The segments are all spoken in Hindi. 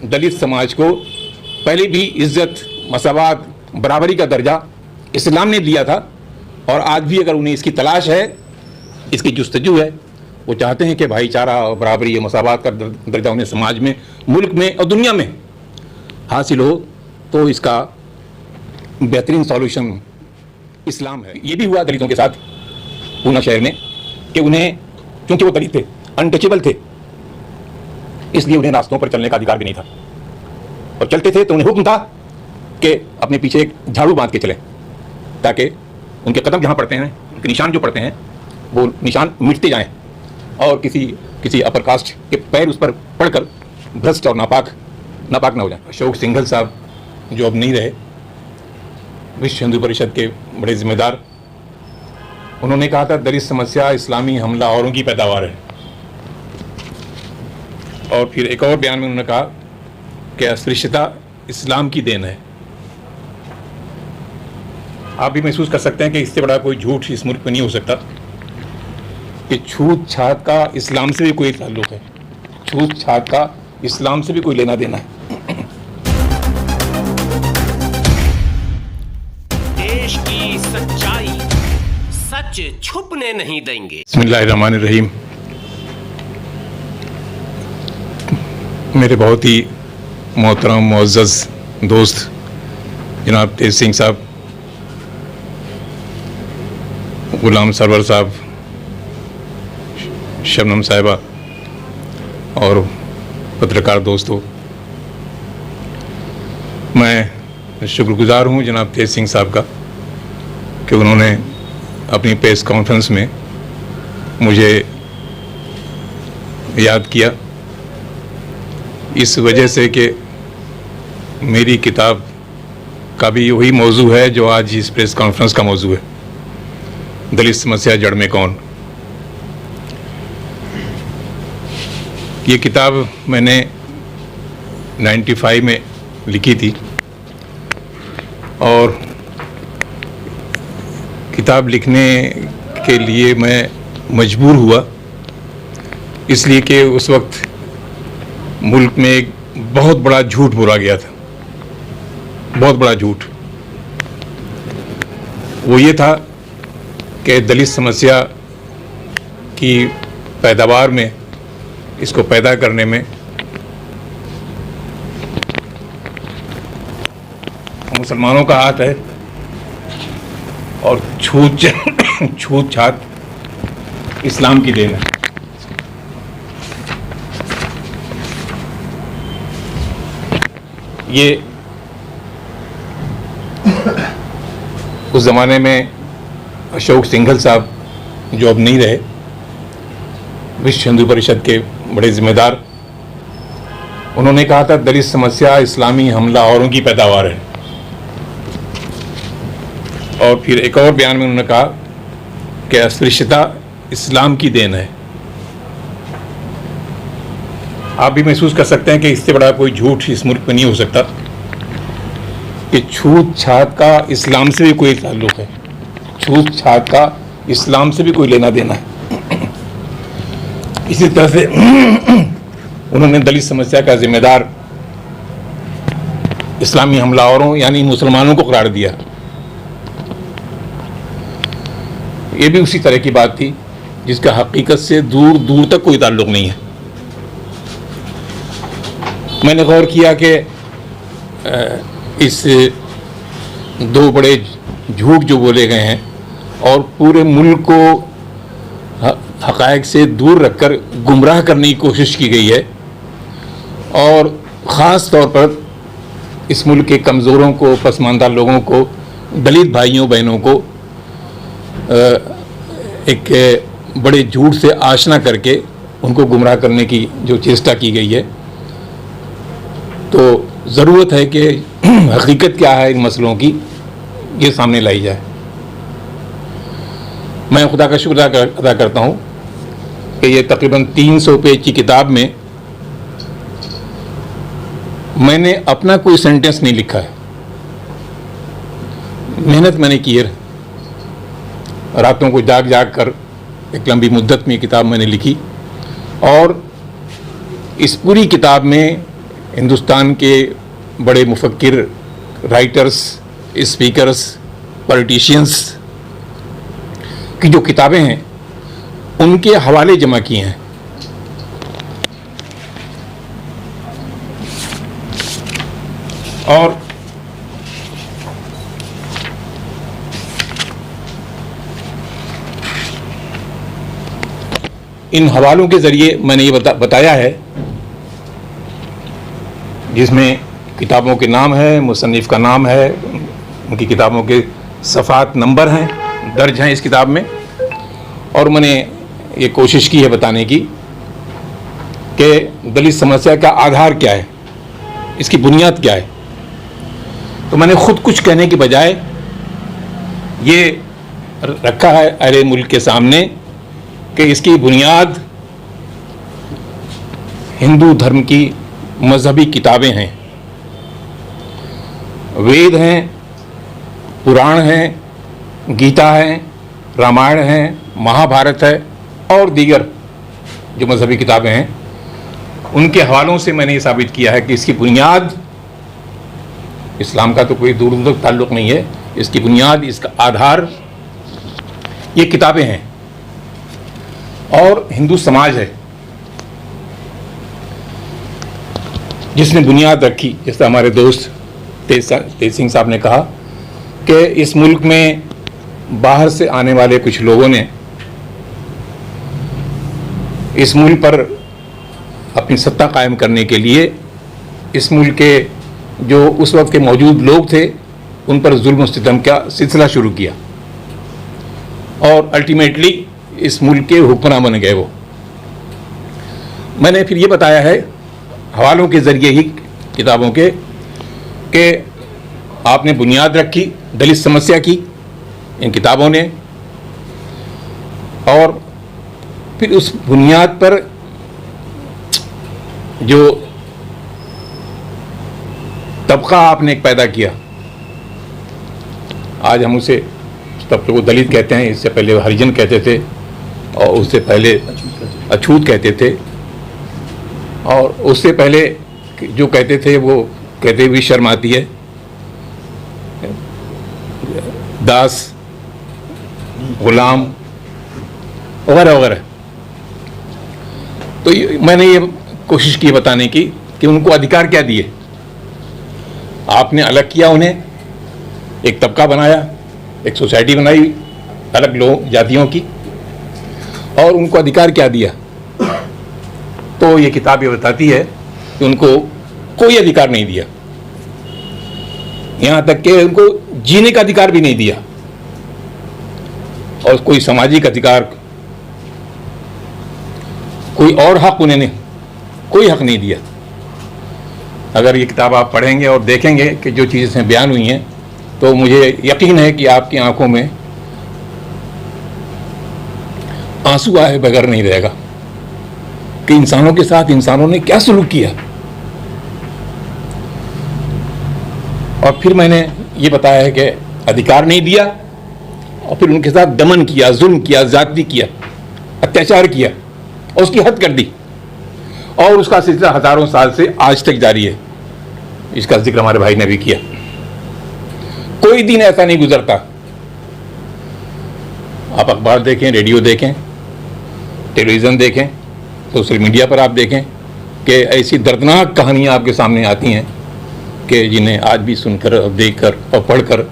दलित समाज को पहले भी इज्जत, मसावात, बराबरी का दर्जा इस्लाम ने दिया था और आज भी अगर उन्हें इसकी तलाश है, इसकी जुस्तजू है, वो चाहते हैं कि भाईचारा और बराबरी, मसावात का दर्जा उन्हें समाज में, मुल्क में और दुनिया में हासिल हो, तो इसका बेहतरीन सॉल्यूशन इस्लाम है। ये भी हुआ दलितों के साथ पूना शहर में कि उन्हें, क्योंकि वो दलित थे, अनटचेबल थे, इसलिए उन्हें रास्तों पर चलने का अधिकार भी नहीं था और चलते थे तो उन्हें हुक्म था कि अपने पीछे एक झाड़ू बांध के चले ताकि उनके कदम जहाँ पड़ते हैं, उनके निशान जो पड़ते हैं, वो निशान मिटते जाएं और किसी अपर कास्ट के पैर उस पर पड़कर भ्रष्ट और नापाक ना हो जाए। अशोक सिंघल साहब जो अब नहीं रहे, विश्व हिंदू परिषद के बड़े जिम्मेदार, उन्होंने कहा था दलित समस्या इस्लामी हमला औरों की पैदावार है। और फिर एक और बयान में उन्होंने कहा कि अस्पृश्यता इस्लाम की देन है। आप भी महसूस कर सकते हैं कि इससे बड़ा कोई झूठ इस मुल्क में नहीं हो सकता कि छूत छात का इस्लाम से भी कोई ताल्लुक है, छूत छात का इस्लाम से भी कोई लेना देना है। देश की सच्चाई सच छुपने नहीं देंगे। बिस्मिल्लाहिर्रहमानिर्रहीम। मेरे बहुत ही मोहतरम मुअज़्ज़ज़ दोस्त जनाब तेज सिंह साहब, गुलाम सरवर साहब, शबनम साहिबा और पत्रकार दोस्तों, मैं शुक्रगुजार हूँ जनाब तेज सिंह साहब का कि उन्होंने अपनी प्रेस कॉन्फ्रेंस में मुझे याद किया, इस वजह से कि मेरी किताब का भी वही मौजू है जो आज इस प्रेस कॉन्फ्रेंस का मौजू है, दलित समस्या जड़ में कौन। ये किताब मैंने 95 में लिखी थी और किताब लिखने के लिए मैं मजबूर हुआ इसलिए कि उस वक्त मुल्क में एक बहुत बड़ा झूठ बोला गया था, बहुत बड़ा झूठ। वो ये था कि दलित समस्या की पैदावार में, इसको पैदा करने में मुसलमानों का हाथ है और छूत छात इस्लाम की देन है। ये उस ज़माने में अशोक सिंघल साहब जो अब नहीं रहे, विश्व हिंदू परिषद के बड़े जिम्मेदार, उन्होंने कहा था दलित समस्या इस्लामी हमला औरों की पैदावार है। और फिर एक और बयान में उन्होंने कहा कि अस्पृश्यता इस्लाम की देन है। आप भी महसूस कर सकते हैं कि इससे बड़ा कोई झूठ इस मुल्क में नहीं हो सकता कि छूत छात का इस्लाम से भी कोई ताल्लुक है, छूत छात का इस्लाम से भी कोई लेना देना है। इसी तरह से उन्होंने दलित समस्या का जिम्मेदार इस्लामी हमलावरों यानी मुसलमानों को करार दिया। ये भी उसी तरह की बात थी जिसका हकीकत से दूर दूर तक कोई ताल्लुक नहीं है। मैंने गौर किया कि इस दो बड़े झूठ जो बोले गए हैं और पूरे मुल्क को हक़ाइक़ से दूर रखकर गुमराह करने की कोशिश की गई है और ख़ास तौर पर इस मुल्क के कमज़ोरों को, पसमानदा लोगों को, दलित भाइयों बहनों को एक बड़े झूठ से आशना करके उनको गुमराह करने की जो चेष्टा की गई है, तो ज़रूरत है कि हकीकत क्या है इन मसलों की, ये सामने लाई जाए। मैं खुदा का शुक्र अदा करता हूँ कि ये तकरीबन 300 पेज की किताब में मैंने अपना कोई सेंटेंस नहीं लिखा है। मेहनत मैंने की है, रातों को जाग जाग कर एक लंबी मुद्दत में किताब मैंने लिखी और इस पूरी किताब में हिंदुस्तान के बड़े मुफक्किर, राइटर्स, स्पीकर्स, पॉलिटिशियंस की जो किताबें हैं उनके हवाले जमा किए हैं। और इन हवालों के ज़रिए मैंने ये बताया है, जिसमें किताबों के नाम है, मुसन्निफ़ का नाम है, उनकी किताबों के सफ़ात नंबर हैं, दर्ज हैं इस किताब में। और मैंने ये कोशिश की है बताने की कि दलित समस्या का आधार क्या है, इसकी बुनियाद क्या है। तो मैंने खुद कुछ कहने की बजाय ये रखा है अरे मुल्क के सामने कि इसकी बुनियाद हिंदू धर्म की मजहबी किताबें हैं, वेद हैं, पुराण हैं, गीता है, रामायण है, महाभारत है और दीगर जो मजहबी किताबें हैं उनके हवालों से मैंने ये साबित किया है कि इसकी बुनियाद इस्लाम का तो कोई दूर दूर ताल्लुक़ नहीं है। इसकी बुनियाद, इसका आधार ये किताबें हैं और हिंदू समाज है जिसने बुनियाद रखी। जैसे हमारे दोस्त तेज सिंह साहब ने कहा कि इस मुल्क में बाहर से आने वाले कुछ लोगों ने इस मुल्क पर अपनी सत्ता कायम करने के लिए इस मुल्क के जो उस वक्त के मौजूद लोग थे उन पर जुल्म सितम का सिलसिला शुरू किया और अल्टीमेटली इस मुल्क के हुक्मरान बन गए वो। मैंने फिर ये बताया है हवालों के ज़रिए ही किताबों के कि आपने बुनियाद रखी दलित समस्या की इन किताबों ने, और फिर उस बुनियाद पर जो तबका आपने एक पैदा किया, आज हम उसे तबके को दलित कहते हैं, इससे पहले हरिजन कहते थे और उससे पहले अछूत कहते थे और उससे पहले जो कहते थे वो कहते हुए शर्म आती है, दास, गुलाम वगैरह वगैरह। तो मैंने ये कोशिश की बताने की कि उनको अधिकार क्या दिए। आपने अलग किया उन्हें, एक तबका बनाया, एक सोसाइटी बनाई अलग लोग जातियों की, और उनको अधिकार क्या दिया। तो ये किताब ये बताती है कि उनको कोई अधिकार नहीं दिया, यहाँ तक कि उनको जीने का अधिकार भी नहीं दिया और कोई सामाजिक अधिकार, कोई और हक उन्हें कोई हक नहीं दिया। अगर ये किताब आप पढ़ेंगे और देखेंगे कि जो चीज़ें इसमें बयान हुई हैं तो मुझे यकीन है कि आपकी आंखों में आंसू आए बगैर नहीं रहेगा कि इंसानों के साथ इंसानों ने क्या सलूक किया। और फिर मैंने ये बताया है कि अधिकार नहीं दिया और फिर उनके साथ दमन किया, जुल्म किया, ज़्यादती किया, अत्याचार किया और उसकी हद कर दी और उसका सिलसिला हज़ारों साल से आज तक जारी है। इसका जिक्र हमारे भाई ने भी किया। कोई दिन ऐसा नहीं गुजरता, आप अखबार देखें, रेडियो देखें, टेलीविज़न देखें, सोशल मीडिया पर आप देखें कि ऐसी दर्दनाक कहानियाँ आपके सामने आती हैं कि जिन्हें आज भी सुनकर और देखकर और पढ़कर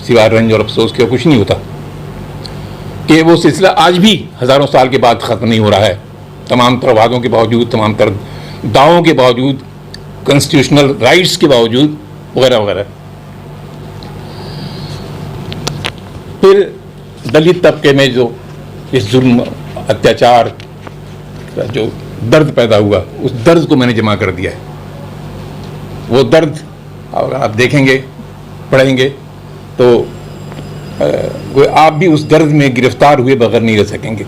सिवाय रंज और अफसोस के कुछ नहीं होता कि वो सिलसिला आज भी हज़ारों साल के बाद ख़त्म नहीं हो रहा है। तमाम तर वादों के बावजूद, तमाम तर दावों के बावजूद, कॉन्स्टिट्यूशनल राइट्स के बावजूद वगैरह वगैरह। फिर दलित तबके में जो इस जुल्म, अत्याचार का जो दर्द पैदा हुआ, उस दर्द को मैंने जमा कर दिया है। वो दर्द अगर आप देखेंगे, पढ़ेंगे तो आप भी उस दर्द में गिरफ्तार हुए बगैर नहीं रह सकेंगे।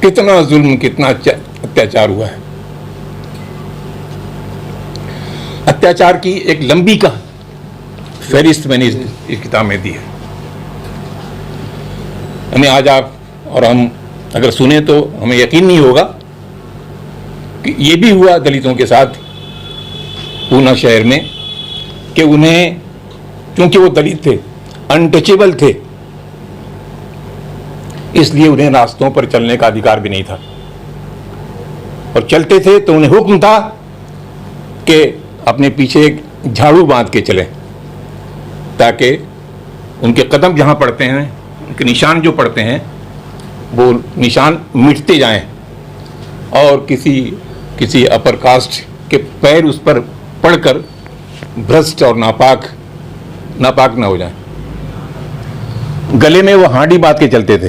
कितना जुल्म, कितना अत्याचार हुआ है। अत्याचार की एक लंबी का फहरिस्त मैंने इस किताब में दी है। हमें आज आप और हम अगर सुने तो हमें यकीन नहीं होगा कि ये भी हुआ दलितों के साथ पूना शहर में कि उन्हें, क्योंकि वो दलित थे, अनटचेबल थे, इसलिए उन्हें रास्तों पर चलने का अधिकार भी नहीं था। और चलते थे तो उन्हें हुक्म था कि अपने पीछे एक झाड़ू बांध के चलें, ताकि उनके कदम जहाँ पड़ते हैं, उनके निशान जो पड़ते हैं, वो निशान मिटते जाएं और किसी अपर कास्ट के पैर उस पर पड़कर भ्रष्ट और नापाक ना हो जाएं। गले में वो हांडी बांध के चलते थे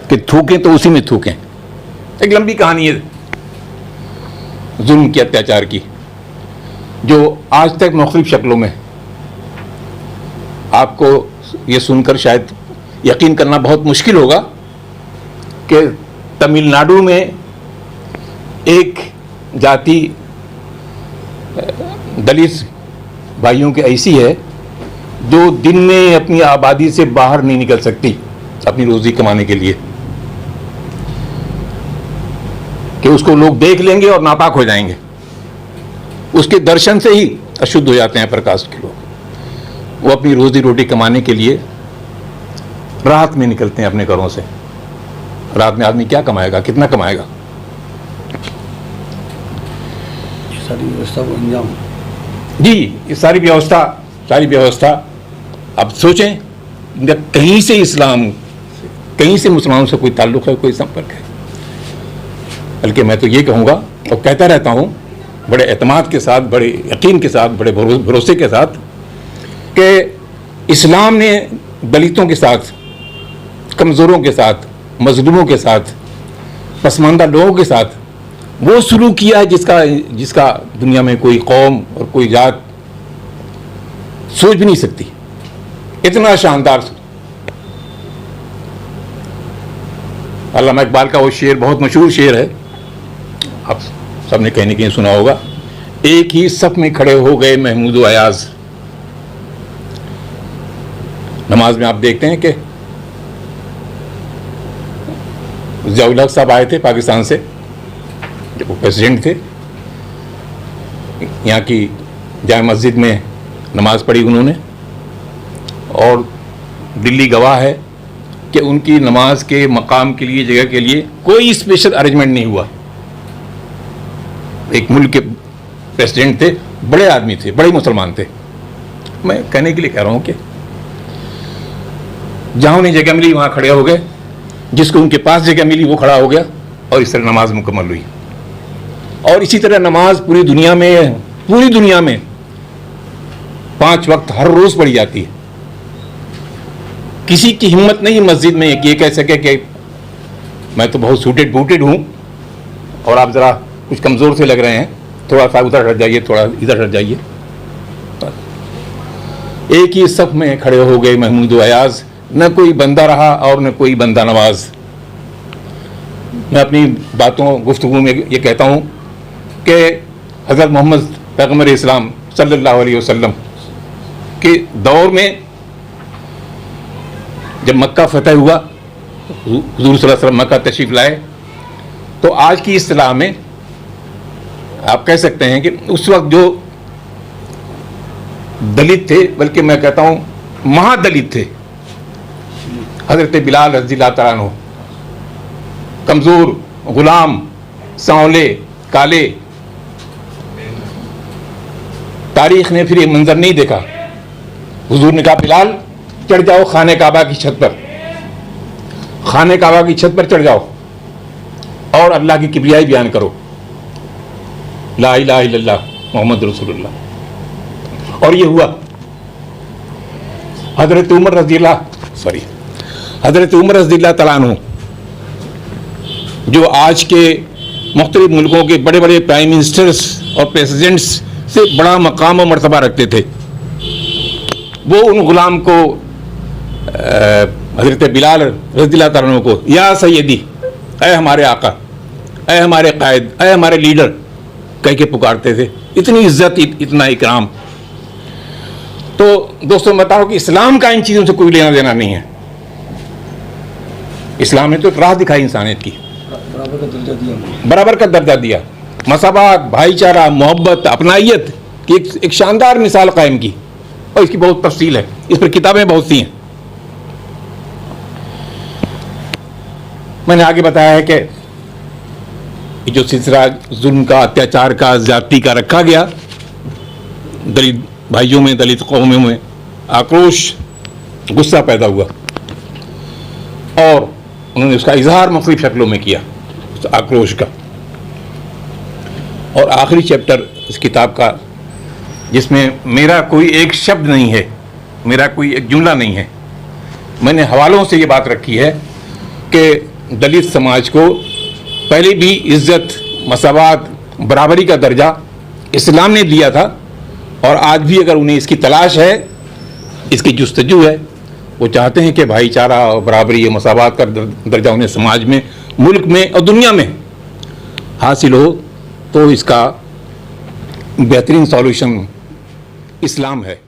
कि थूकें तो उसी में थूकें। एक लंबी कहानी है जुल्म के, अत्याचार की, जो आज तक मुख्तलिफ शक्लों में। आपको ये सुनकर शायद यकीन करना बहुत मुश्किल होगा कि तमिलनाडु में एक जाति दलित भाइयों की ऐसी है जो दिन में अपनी आबादी से बाहर नहीं निकल सकती अपनी रोजी कमाने के लिए, कि उसको लोग देख लेंगे और नापाक हो जाएंगे। उसके दर्शन से ही अशुद्ध हो जाते हैं प्रकाश के लोग। वो अपनी रोजी रोटी कमाने के लिए रात में निकलते हैं अपने घरों से। रात में आदमी क्या कमाएगा, कितना कमाएगा? सारी व्यवस्था को अंजाम। जी, ये सारी व्यवस्था अब सोचें, कहीं से इस्लाम, कहीं से मुसलमानों से कोई ताल्लुक है, कोई संपर्क है? बल्कि मैं तो ये कहूँगा और कहता रहता हूँ बड़े एतमाद के साथ, बड़े यकीन के साथ, बड़े भरोसे के साथ, कि इस्लाम ने दलितों के साथ, कमज़ोरों के साथ, मजलूमों के साथ, पसमानदा लोगों के साथ वो शुरू किया है जिसका दुनिया में कोई कौम और कोई जात सोच भी नहीं सकती। इतना शानदार। अल्लामा इकबाल का वो शेर बहुत मशहूर शेर है, आप सबने कहीं न कहीं सुना होगा। एक ही सफ में खड़े हो गए महमूद व अयाज। नमाज में आप देखते हैं कि ज़ियाउल हक साहब आए थे पाकिस्तान से, जब वो प्रेसिडेंट थे। यहाँ की जामा मस्जिद में नमाज पढ़ी उन्होंने, और दिल्ली गवाह है कि उनकी नमाज के मकाम के लिए, जगह के लिए कोई स्पेशल अरेंजमेंट नहीं हुआ। एक मुल्क के प्रेसिडेंट थे, बड़े आदमी थे, बड़े मुसलमान थे। मैं कहने के लिए कह रहा हूँ कि जहाँ उन्हें जगह मिली वहाँ खड़े हो गए, जिसको उनके पास जगह मिली वो खड़ा हो गया, और इस तरह नमाज मुकम्मल हुई। और इसी तरह नमाज पूरी दुनिया में 5 वक्त हर रोज पढ़ी जाती है। किसी की हिम्मत नहीं मस्जिद में ये कह सके कि मैं तो बहुत सूटेड बूटेड हूँ और आप ज़रा कुछ कमज़ोर से लग रहे हैं, थोड़ा सा उधर हट जाइए, थोड़ा इधर हट जाइए। एक ही सफ में खड़े हो गए महमूद व अयाज। न कोई बंदा रहा और न कोई बंदा नवाज। मैं अपनी बातों, गुफ्तगू में ये कहता हूँ कि हज़रत मोहम्मद पैगम्बर इस्लाम सल्लल्लाहु अलैहि वसल्लम के दौर में जब मक्का फतह हुआ, हुज़ूर सल्लल्लाहु अलैहि वसल्लम मक्का तशरीफ़ लाए, तो आज की इस्तिलाह में आप कह सकते हैं कि उस वक्त जो दलित थे, बल्कि मैं कहता हूँ महादलित थे, हज़रत बिलाल रज़ियल्लाहु तआला अन्हु, कमज़ोर, गुलाम, सांवले, काले। तारीख ने फिर ये मंजर नहीं देखा। हुजूर ने कहा, बिलाल चढ़ जाओ खाने काबा की छत पर, खाने काबा की छत पर चढ़ जाओ और अल्लाह की किबरियाई बयान करो, ला इलाहा इल्लल्लाह मोहम्मद रसूलुल्लाह। और ये हुआ। हज़रत उमर रज़ियल्लाहु तआला अन्हु, जो आज के मुख्तलिफ मुल्कों के बड़े बड़े प्राइम मिनिस्टर्स और प्रेसिडेंट्स से बड़ा मकाम और मर्तबा रखते थे, वो उन गुलाम को, हज़रत बिलाल रज़ियल्लाहु तआला अन्हु को, या सैयदी, ऐ हमारे आका, ऐ हमारे कायद, ऐ हमारे लीडर कह के पुकारते थे। इतनी इज्जत, इतना इकराम। तो दोस्तों बताओ कि इस्लाम का इन चीज़ों से कोई लेना देना नहीं है। इस्लाम ने तो एक राह दिखाई इंसानियत की, बराबर का दर्जा दिया। मसावात, भाईचारा, मोहब्बत, अपनाइयत की एक शानदार मिसाल कायम की, और इसकी बहुत तफसील है, इस पर किताबें बहुत सी हैं। मैंने आगे बताया है कि जो सिलसिला जुल्म का, अत्याचार का, ज्यादती का रखा गया, दलित भाइयों में, दलित कौमों में आक्रोश, गुस्सा पैदा हुआ और उन्होंने उसका इजहार मुख्तलिफ शक्लों में किया, उस आक्रोश का। और आखिरी चैप्टर इस किताब का, जिसमें मेरा कोई एक शब्द नहीं है, मेरा कोई एक जुमला नहीं है, मैंने हवालों से ये बात रखी है कि दलित समाज को पहले भी इज्जत, मसावात, बराबरी का दर्जा इस्लाम ने दिया था, और आज भी अगर उन्हें इसकी तलाश है, इसकी जुस्तजू है, वो चाहते हैं कि भाईचारा और बराबरी, मसावात का दर्जा उन्हें समाज में, मुल्क में और दुनिया में हासिल हो, तो इसका बेहतरीन सॉल्यूशन इस्लाम है।